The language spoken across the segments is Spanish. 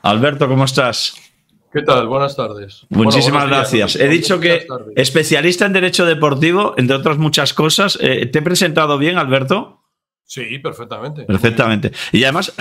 Alberto, ¿cómo estás? ¿Qué tal? Buenas tardes. Muchísimas Buenos días, gracias. He dicho que especialista en Derecho Deportivo, entre otras muchas cosas. ¿Te he presentado bien, Alberto? Sí, perfectamente. Perfectamente. Y además,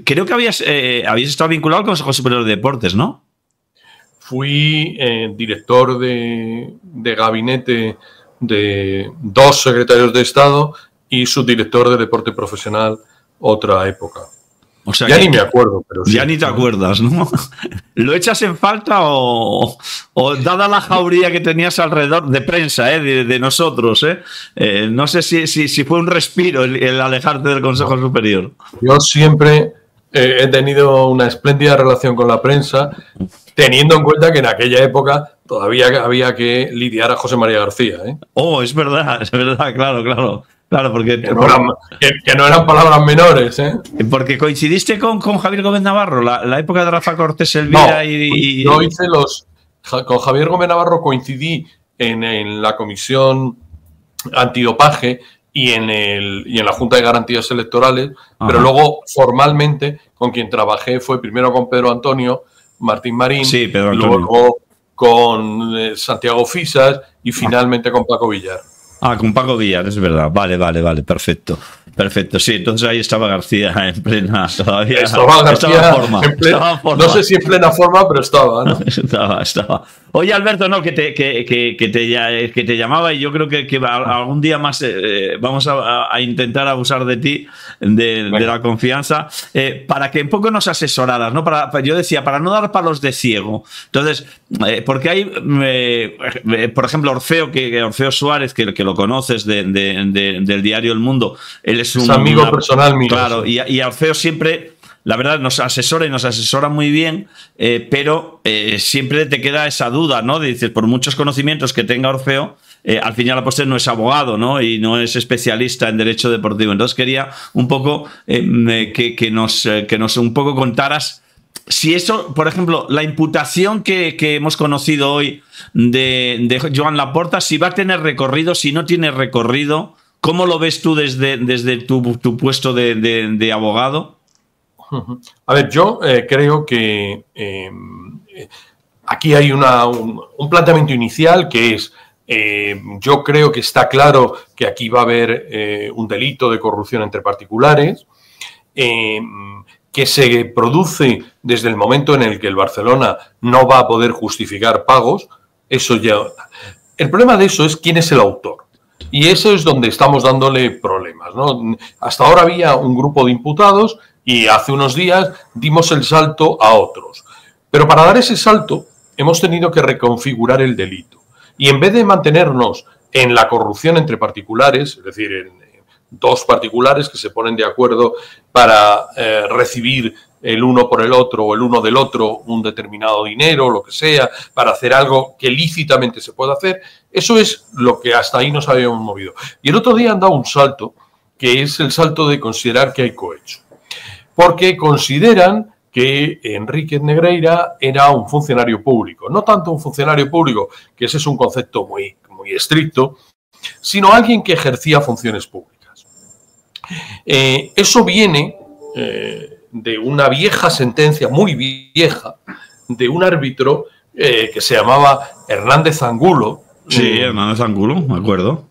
creo que habías estado vinculado al Consejo Superior de Deportes, ¿no? Fui director de gabinete de 2 secretarios de Estado y subdirector de deporte profesional otra época. O sea, ya ni me acuerdo, pero sí. Ya ni te acuerdas, ¿no? ¿Lo echas en falta o dada la jauría que tenías alrededor de prensa, de nosotros, no sé si fue un respiro el alejarte del Consejo Superior? Yo siempre he tenido una espléndida relación con la prensa, teniendo en cuenta que en aquella época todavía había que lidiar a José María García. Oh, es verdad, claro. Claro, porque que no eran palabras menores, Porque coincidiste con Javier Gómez Navarro, la época de Rafa Cortés Elvira. No, yo hice con Javier Gómez Navarro coincidí en la comisión antidopaje y en la Junta de Garantías Electorales. Ajá. Pero luego formalmente con quien trabajé fue primero con Pedro Antonio Martín Marín, sí, Pedro Antonio. Luego con Santiago Fisas y finalmente con Paco Villar. Ah, con Paco Villar, es verdad. Vale, perfecto. Sí, entonces ahí estaba García en plena todavía. Estaba forma. No sé si en plena forma, pero estaba, ¿no? estaba. Oye, Alberto, no, que te llamaba y yo creo que algún día más vamos a intentar abusar de ti, de la confianza, para que un poco nos asesoraras, ¿no? Yo decía, para no dar palos de ciego. Entonces, porque hay, por ejemplo, Orfeo Suárez, que lo conoces del diario El Mundo, él es un amigo personal mío. Claro, y a Orfeo siempre, la verdad, nos asesora muy bien, pero siempre te queda esa duda, ¿no? Dices, por muchos conocimientos que tenga Orfeo, al final la postre no es abogado, ¿no? Y no es especialista en derecho deportivo. Entonces quería un poco que nos un poco contaras si eso, por ejemplo, la imputación que hemos conocido hoy de Joan Laporta, si va a tener recorrido, si no tiene recorrido, ¿cómo lo ves tú desde tu puesto de abogado? A ver, yo creo que aquí hay un planteamiento inicial que es, yo creo que está claro que aquí va a haber un delito de corrupción entre particulares, que se produce desde el momento en el que el Barcelona no va a poder justificar pagos. Eso ya. El problema de eso es quién es el autor. Y eso es donde estamos dándole problemas, ¿no? Hasta ahora había un grupo de imputados y hace unos días dimos el salto a otros. Pero para dar ese salto hemos tenido que reconfigurar el delito. Y en vez de mantenernos en la corrupción entre particulares, es decir, en dos particulares que se ponen de acuerdo para recibir el uno por el otro o el uno del otro un determinado dinero, lo que sea, para hacer algo que lícitamente se pueda hacer, eso es lo que hasta ahí nos habíamos movido. Y el otro día han dado un salto, que es el salto de considerar que hay cohecho. Porque consideran que Enríquez Negreira era un funcionario público. No tanto un funcionario público, que ese es un concepto muy estricto, sino alguien que ejercía funciones públicas. Eso viene de una vieja sentencia, muy vieja, de un árbitro que se llamaba Hernández Angulo. Sí, Hernández Angulo, me acuerdo.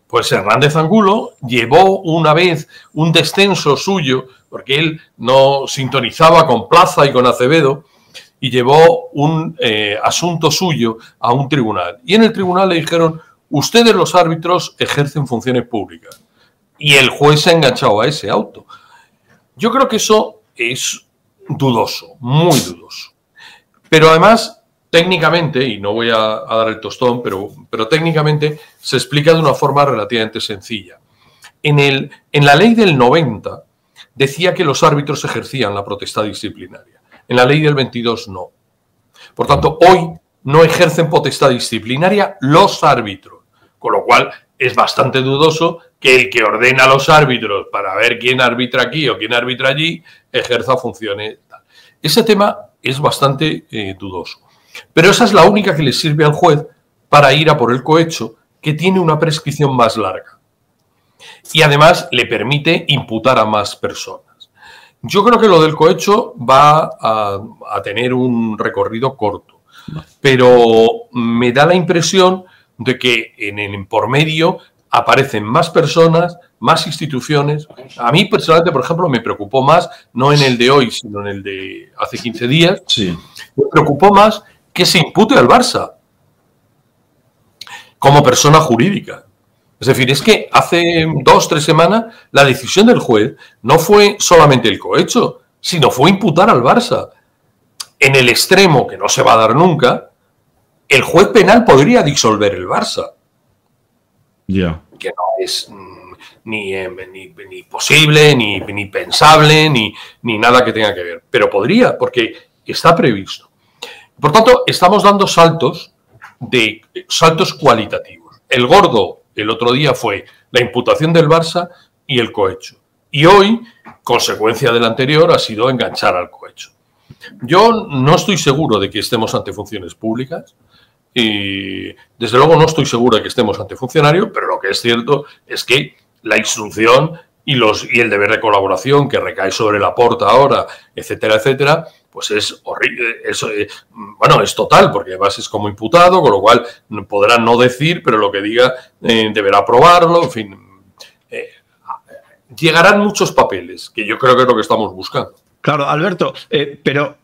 Pues Hernández Angulo llevó una vez un descenso suyo, porque él no sintonizaba con Plaza y con Acevedo, y llevó un asunto suyo a un tribunal. Y en el tribunal le dijeron, ustedes los árbitros ejercen funciones públicas. Y el juez se ha enganchado a ese auto. Yo creo que eso es dudoso, muy dudoso. Pero además, técnicamente, y no voy a dar el tostón, pero técnicamente se explica de una forma relativamente sencilla. En la ley del 90 decía que los árbitros ejercían la potestad disciplinaria. En la ley del 22 no. Por tanto, hoy no ejercen potestad disciplinaria los árbitros, con lo cual es bastante dudoso que el que ordena a los árbitros para ver quién arbitra aquí o quién arbitra allí ejerza funciones. Ese tema es bastante dudoso. Pero esa es la única que le sirve al juez para ir a por el cohecho, que tiene una prescripción más larga. Y además le permite imputar a más personas. Yo creo que lo del cohecho va a tener un recorrido corto, pero me da la impresión de que por medio aparecen más personas, más instituciones. A mí personalmente, por ejemplo, me preocupó más, no en el de hoy, sino en el de hace 15 días, Sí. me preocupó más que se impute al Barça como persona jurídica. Es decir, es que hace 2 o 3 semanas la decisión del juez no fue solamente el cohecho, sino fue imputar al Barça. En el extremo, que no se va a dar nunca, el juez penal podría disolver el Barça. Ya. Que no es ni posible, ni pensable, ni nada que tenga que ver. Pero podría, porque está previsto. Por tanto, estamos dando saltos cualitativos. El gordo el otro día fue la imputación del Barça y el cohecho. Y hoy, consecuencia del anterior, ha sido enganchar al cohecho. Yo no estoy seguro de que estemos ante funciones públicas. Y desde luego no estoy seguro de que estemos ante funcionario, pero lo que es cierto es que la instrucción y el deber de colaboración que recae sobre Laporta ahora, etcétera, etcétera, pues es horrible. Bueno, es total, porque además es como imputado, con lo cual podrá no decir, pero lo que diga deberá aprobarlo, en fin. Llegarán muchos papeles, que yo creo que es lo que estamos buscando. Claro, Alberto, pero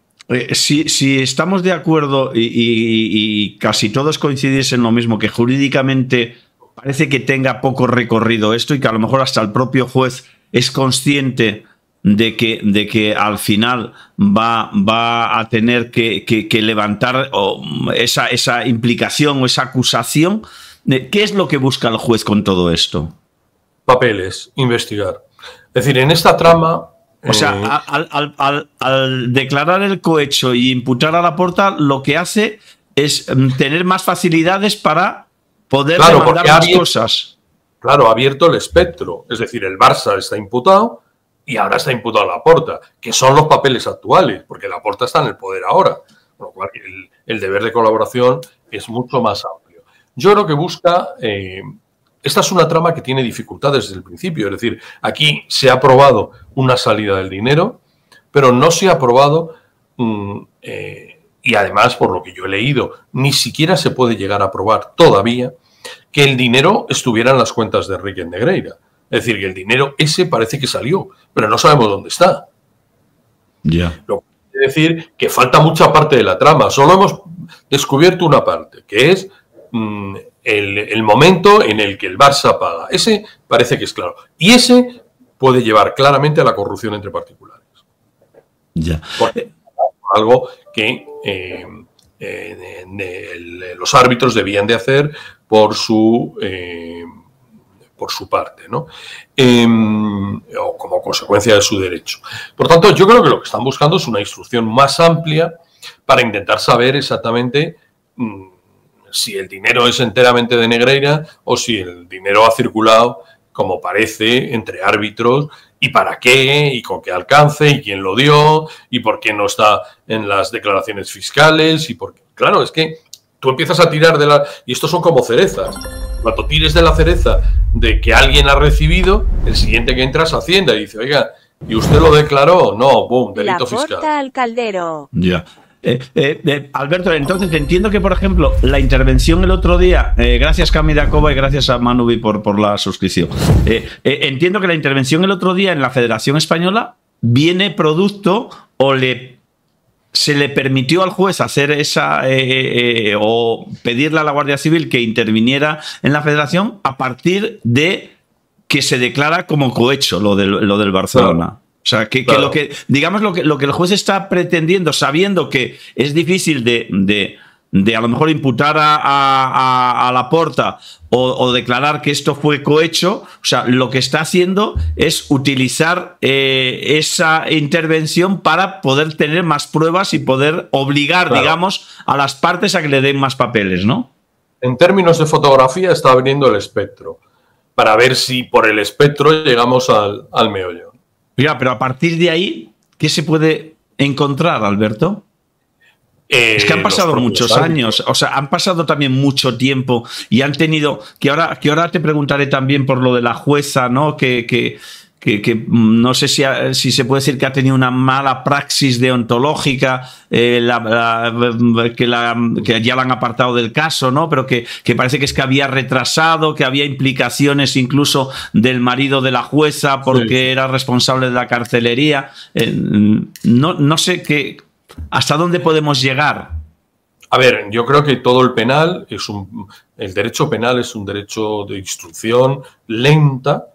si estamos de acuerdo y casi todos coincidís en lo mismo, que jurídicamente parece que tenga poco recorrido esto y que a lo mejor hasta el propio juez es consciente de que al final va a tener que levantar esa implicación o esa acusación, ¿qué es lo que busca el juez con todo esto? Papeles, investigar. Es decir, en esta trama... O sea, al declarar el cohecho y imputar a Laporta, lo que hace es tener más facilidades para poder demandar las cosas. Claro, ha abierto el espectro. Es decir, el Barça está imputado y ahora está imputado a Laporta, que son los papeles actuales, porque Laporta está en el poder ahora. Con lo cual, el deber de colaboración es mucho más amplio. Yo creo que busca... Esta es una trama que tiene dificultades desde el principio. Es decir, aquí se ha aprobado una salida del dinero, pero no se ha aprobado, y además, por lo que yo he leído, ni siquiera se puede llegar a aprobar todavía que el dinero estuviera en las cuentas de Enrique Negreira. Es decir, que el dinero ese parece que salió, pero no sabemos dónde está. Ya. Lo que quiere decir que falta mucha parte de la trama. Solo hemos descubierto una parte, que es... el momento en el que el Barça paga. Ese parece que es claro. Y ese puede llevar claramente a la corrupción entre particulares. Ya. Porque, algo que los árbitros debían de hacer por su parte, ¿no? O como consecuencia de su derecho. Por tanto, yo creo que lo que están buscando es una instrucción más amplia para intentar saber exactamente si el dinero es enteramente de Negreira o si el dinero ha circulado, como parece, entre árbitros, y para qué, y con qué alcance, y quién lo dio, y por qué no está en las declaraciones fiscales, y por qué. Claro, es que tú empiezas a tirar de la... Y estos son como cerezas. Cuando tires de la cereza de que alguien ha recibido, el siguiente que entra es Hacienda y dice, oiga, ¿y usted lo declaró? No, boom, delito fiscal. Laporta al caldero. Ya. Alberto, entonces entiendo que, por ejemplo, la intervención el otro día, gracias Camila Cova y gracias a Manubi por la suscripción, entiendo que la intervención el otro día en la Federación Española viene producto o se le permitió al juez hacer esa o pedirle a la Guardia Civil que interviniera en la Federación a partir de que se declara como cohecho lo del Barcelona. Claro. O sea, claro. Lo que digamos lo que el juez está pretendiendo, sabiendo que es difícil de a lo mejor imputar a Laporta o declarar que esto fue cohecho, o sea, lo que está haciendo es utilizar esa intervención para poder tener más pruebas y poder obligar, claro, digamos, a las partes a que le den más papeles, ¿no? En términos de fotografía está abriendo el espectro, para ver si por el espectro llegamos al meollo. Ya, pero a partir de ahí, ¿qué se puede encontrar, Alberto? Es que han pasado muchos años, o sea, han pasado también mucho tiempo y han tenido, que ahora te preguntaré también por lo de la jueza, ¿no? Que no sé si se puede decir que ha tenido una mala praxis deontológica, que ya la han apartado del caso, ¿no? Pero que parece que es que había retrasado, que había implicaciones incluso del marido de la jueza porque era responsable de la carcelería. No sé hasta dónde podemos llegar. A ver, yo creo que todo el penal el derecho penal es un derecho de instrucción lenta.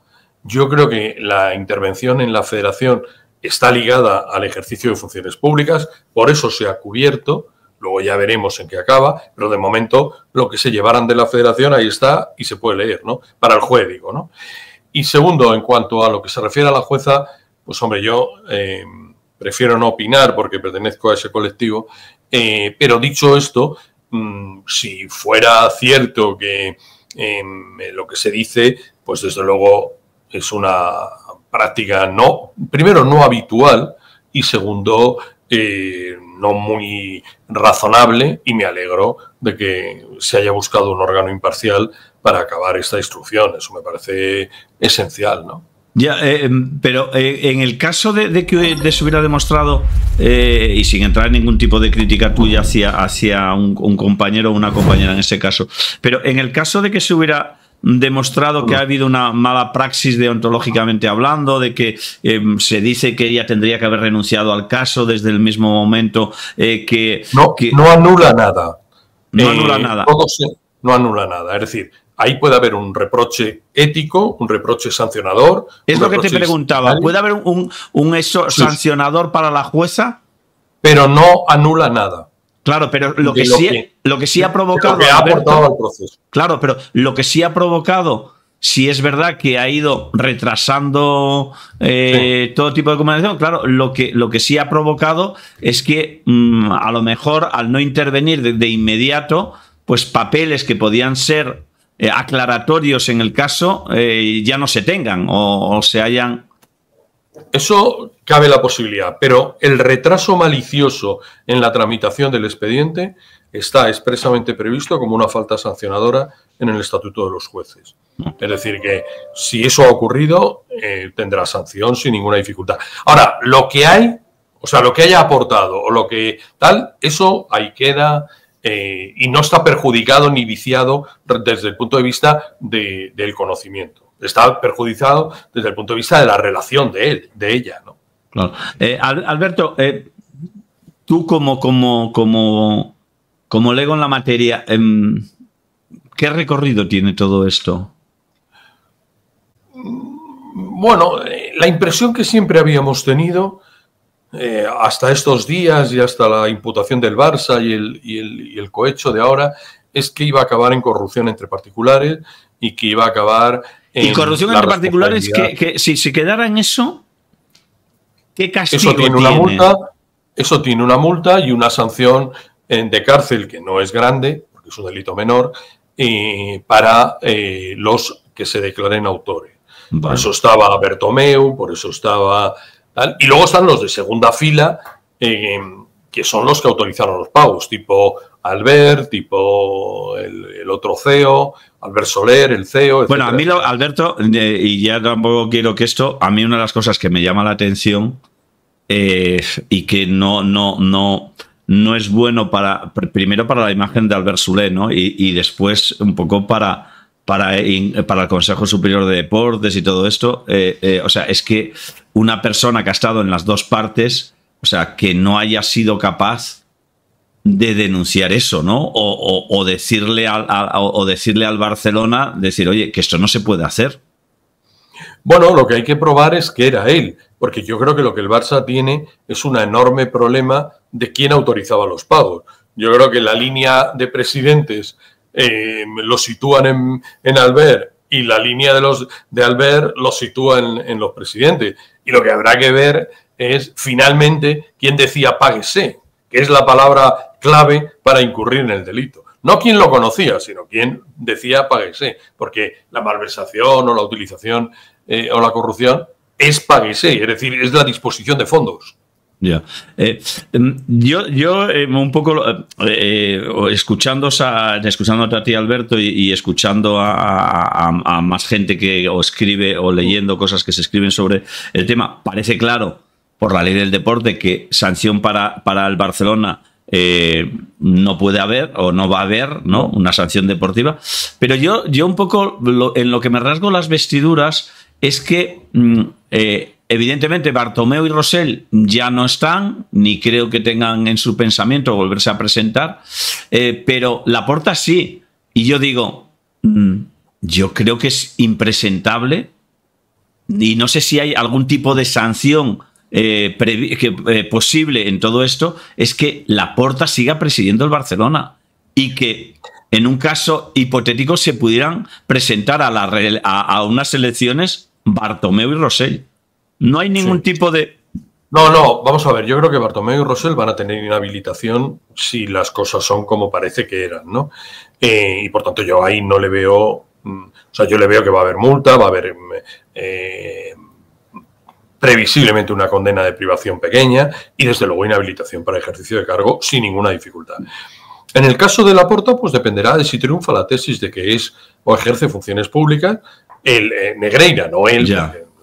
Yo creo que la intervención en la Federación está ligada al ejercicio de funciones públicas, por eso se ha cubierto, luego ya veremos en qué acaba, pero de momento lo que se llevaran de la Federación ahí está y se puede leer, ¿no? Para el juez, digo, ¿no? Y segundo, en cuanto a lo que se refiere a la jueza, pues hombre, yo prefiero no opinar porque pertenezco a ese colectivo, pero dicho esto, si fuera cierto que lo que se dice, pues desde luego es una práctica primero no habitual y segundo no muy razonable, y me alegro de que se haya buscado un órgano imparcial para acabar esta instrucción. Eso me parece esencial, ¿no? Ya, pero en el caso de que se hubiera demostrado, y sin entrar en ningún tipo de crítica tuya hacia un compañero o una compañera en ese caso, pero en el caso de que se hubiera demostrado que ha habido una mala praxis deontológicamente hablando, de que se dice que ella tendría que haber renunciado al caso desde el mismo momento no anula nada. No anula nada. No anula nada. Es decir, ahí puede haber un reproche ético, un reproche sancionador. Es lo que te preguntaba. ¿Puede haber un sancionador para la jueza? Pero no anula nada. Claro, pero lo que sí ha provocado. Lo que ha aportado al proceso. Claro, pero lo que sí ha provocado, si es verdad que ha ido retrasando todo tipo de comunicación, claro, lo que sí ha provocado es que a lo mejor al no intervenir de inmediato, pues papeles que podían ser aclaratorios en el caso ya no se tengan o se hayan. Eso cabe la posibilidad, pero el retraso malicioso en la tramitación del expediente está expresamente previsto como una falta sancionadora en el Estatuto de los Jueces. Es decir, que si eso ha ocurrido, tendrá sanción sin ninguna dificultad. Ahora, lo que haya aportado o lo que tal, eso ahí queda y no está perjudicado ni viciado desde el punto de vista del conocimiento. Está perjudicado desde el punto de vista de la relación de ella, ¿no? Claro. Alberto, tú como lego en la materia, ¿qué recorrido tiene todo esto? Bueno, la impresión que siempre habíamos tenido hasta estos días y hasta la imputación del Barça y el cohecho de ahora es que iba a acabar en corrupción entre particulares y que iba a acabar en corrupción entre particulares, que si se quedara en eso, ¿qué castigo eso tiene? Eso tiene una multa y una sanción de cárcel que no es grande, porque es un delito menor, para los que se declaren autores. Vale. Por eso estaba Bertomeu, por eso estaba tal. Y luego están los de segunda fila, que son los que autorizaron los pagos, tipo Albert, tipo el otro CEO, Albert Soler, el CEO, etc. Bueno, a mí, Alberto, y ya tampoco quiero que a mí una de las cosas que me llama la atención y que no es bueno primero para la imagen de Albert Soler, ¿no? Y después un poco para el Consejo Superior de Deportes y todo esto. O sea, es que una persona que ha estado en las dos partes, o sea, que no haya sido capaz de denunciar eso, ¿no? O decirle al Barcelona, decir, oye, que esto no se puede hacer. Bueno, lo que hay que probar es que era él, porque yo creo que lo que el Barça tiene es un enorme problema de quién autorizaba los pagos. Yo creo que la línea de presidentes lo sitúan en Albert y la línea de Albert lo sitúa en los presidentes. Y lo que habrá que ver es finalmente quién decía páguese, que es la palabra clave para incurrir en el delito. No quién lo conocía, sino quién decía páguese, porque la malversación o la utilización o la corrupción es páguese, es decir, es la disposición de fondos. Ya. Yo un poco escuchándote a ti, Alberto, y escuchando a más gente que o escribe o leyendo cosas que se escriben sobre el tema, parece claro por la ley del deporte que sanción para el Barcelona no puede haber o no va a haber, ¿no? Una sanción deportiva. Pero yo un poco en lo que me rasgo las vestiduras es que evidentemente Bartomeu y Rosell ya no están, ni creo que tengan en su pensamiento volverse a presentar, pero Laporta sí. Y yo digo, yo creo que es impresentable y no sé si hay algún tipo de sanción posible en todo esto, es que Laporta siga presidiendo el Barcelona y que en un caso hipotético se pudieran presentar a unas elecciones Bartomeu y Rosell. No hay ningún tipo de... No, vamos a ver, yo creo que Bartomeu y Rosell van a tener inhabilitación si las cosas son como parece que eran, ¿no? Y por tanto yo ahí no le veo... O sea, yo le veo que va a haber multa, va a haber previsiblemente una condena de privación pequeña y desde luego inhabilitación para ejercicio de cargo sin ninguna dificultad. En el caso de Laporta, pues dependerá de si triunfa la tesis de que es o ejerce funciones públicas. Negreira, no él,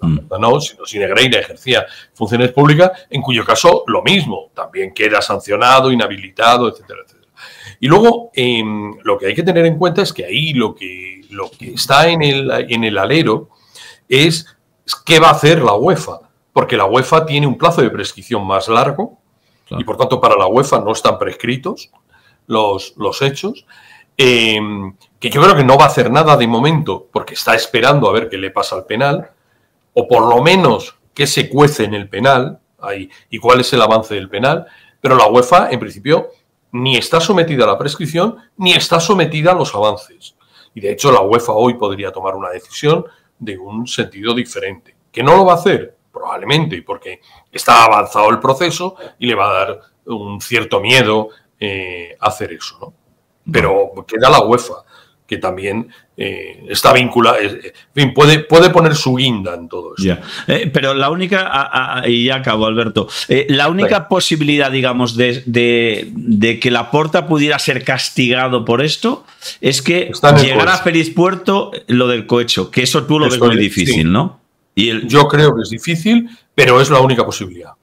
no, sino si Negreira ejercía funciones públicas, en cuyo caso lo mismo, también queda sancionado, inhabilitado, etcétera, etcétera. Y luego, lo que hay que tener en cuenta es que ahí lo que está en el alero es qué va a hacer la UEFA, porque la UEFA tiene un plazo de prescripción más largo, claro, y por tanto para la UEFA no están prescritos los hechos, que yo creo que no va a hacer nada de momento porque está esperando a ver qué le pasa al penal, o por lo menos qué se cuece en el penal ahí, y cuál es el avance del penal, pero la UEFA en principio ni está sometida a la prescripción ni está sometida a los avances. Y de hecho la UEFA hoy podría tomar una decisión de un sentido diferente. ¿Que no lo va a hacer? Probablemente, porque está avanzado el proceso y le va a dar un cierto miedo hacer eso, ¿no? Pero queda la UEFA, que también está vinculada, en fin, puede poner su guinda en todo eso. Yeah. Pero la única, y ya acabo, Alberto, la única posibilidad, digamos, de que Laporta pudiera ser castigado por esto es que llegara a Feliz Puerto lo del cohecho, que eso tú lo ves muy difícil, sí, ¿no? Yo creo que es difícil, pero es la única posibilidad.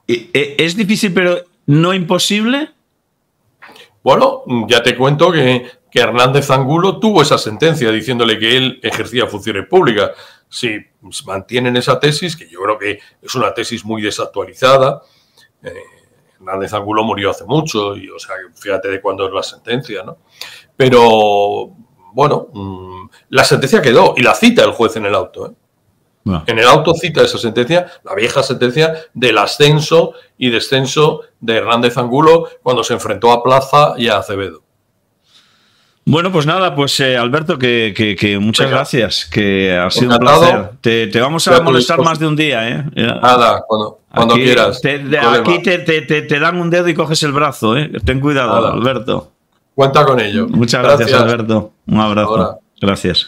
¿Es difícil, pero no imposible? Bueno, ya te cuento que Hernández Angulo tuvo esa sentencia diciéndole que él ejercía funciones públicas. Si mantienen esa tesis, que yo creo que es una tesis muy desactualizada, Hernández Angulo murió hace mucho, y o sea, fíjate de cuándo es la sentencia, ¿no? Pero, bueno, la sentencia quedó y la cita el juez en el auto, ¿eh? No. En el auto cita esa sentencia, la vieja sentencia del ascenso y descenso de Hernández Angulo cuando se enfrentó a Plaza y a Acevedo. Bueno, pues nada, pues Alberto, que muchas gracias, que ha sido encantado. Un placer. Te vamos a molestar más de un día, ¿eh? Nada, cuando aquí, quieras. Aquí te dan un dedo y coges el brazo, ¿eh? Ten cuidado, Alberto. Cuenta con ello. Muchas gracias, Alberto. Un abrazo. Ahora. Gracias.